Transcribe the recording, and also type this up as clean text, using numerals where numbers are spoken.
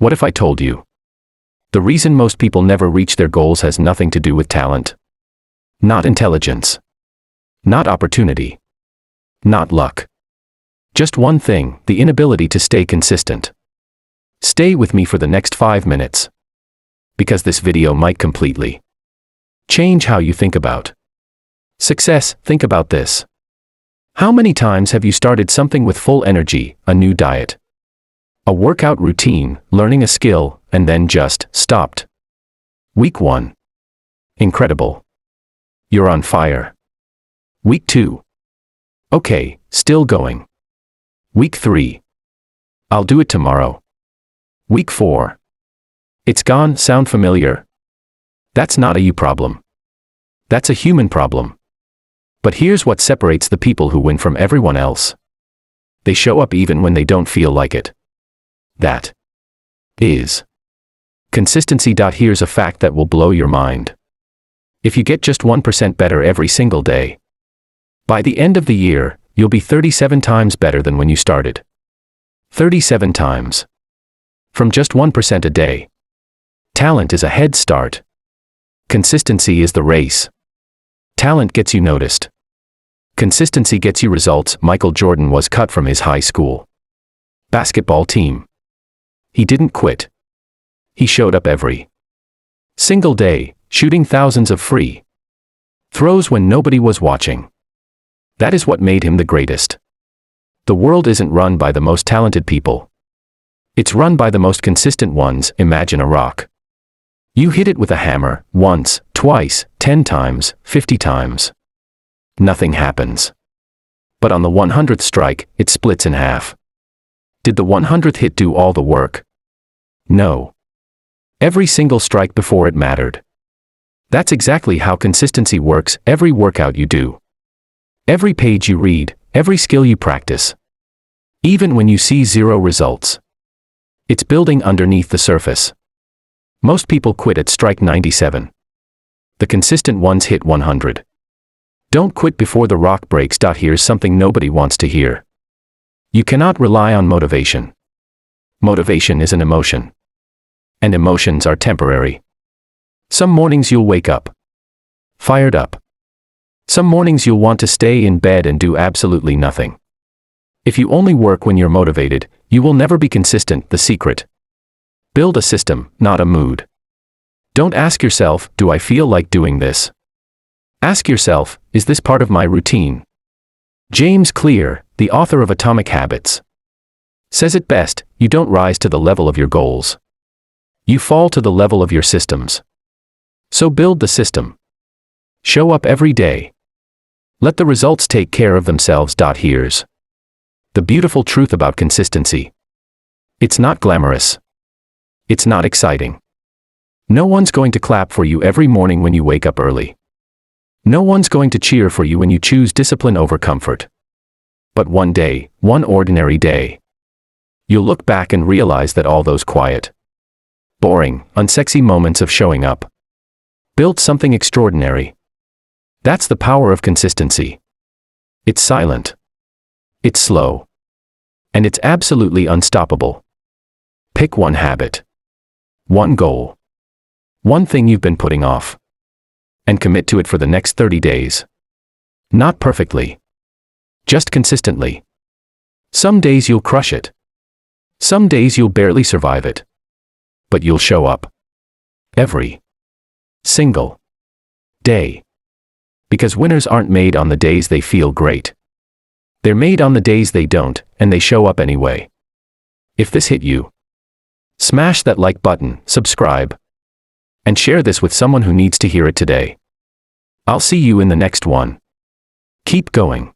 What if I told you? The reason most people never reach their goals has nothing to do with talent. Not intelligence. Not opportunity. Not luck. Just one thing, the inability to stay consistent. Stay with me for the next 5 minutes. Because this video might completely change how you think about success. Think about this. How many times have you started something with full energy, a new diet, a workout routine, learning a skill, and then just stopped? Week 1. Incredible. You're on fire. Week 2. Okay, still going. Week 3. I'll do it tomorrow. Week 4. It's gone. Sound familiar? That's not a you problem. That's a human problem. But here's what separates the people who win from everyone else. They show up even when they don't feel like it. That is consistency. Here's a fact that will blow your mind. If you get just 1% better every single day, by the end of the year, you'll be 37 times better than when you started. 37 times. From just 1% a day. Talent is a head start. Consistency is the race. Talent gets you noticed. Consistency gets you results. Michael Jordan was cut from his high school basketball team. He didn't quit. He showed up every single day, shooting thousands of free throws when nobody was watching. That is what made him the greatest. The world isn't run by the most talented people. It's run by the most consistent ones. Imagine a rock. You hit it with a hammer, once, twice, 10 times, 50 times. Nothing happens. But on the 100th strike, it splits in half. Did the 100th hit do all the work? No. Every single strike before it mattered. That's exactly how consistency works. Every workout you do, every page you read, every skill you practice, even when you see zero results, it's building underneath the surface. Most people quit at strike 97. The consistent ones hit 100. Don't quit before the rock breaks. Here's something nobody wants to hear. You cannot rely on motivation. Motivation is an emotion. And emotions are temporary. Some mornings you'll wake up fired up. Some mornings you'll want to stay in bed and do absolutely nothing. If you only work when you're motivated, you will never be consistent. The secret: build a system, not a mood. Don't ask yourself, do I feel like doing this? Ask yourself, is this part of my routine? James Clear, the author of Atomic Habits, says it best: you don't rise to the level of your goals. You fall to the level of your systems. So build the system. Show up every day. Let the results take care of themselves. Here's the beautiful truth about consistency. It's not glamorous. It's not exciting. No one's going to clap for you every morning when you wake up early. No one's going to cheer for you when you choose discipline over comfort. But one day, one ordinary day, you'll look back and realize that all those quiet, boring, unsexy moments of showing up built something extraordinary. That's the power of consistency. It's silent. It's slow. And it's absolutely unstoppable. Pick one habit, one goal, one thing you've been putting off, and commit to it for the next 30 days. Not perfectly. Just consistently. Some days you'll crush it. Some days you'll barely survive it. But you'll show up. Every single day. Because winners aren't made on the days they feel great. They're made on the days they don't, and they show up anyway. If this hit you, smash that like button, subscribe, and share this with someone who needs to hear it today. I'll see you in the next one. Keep going.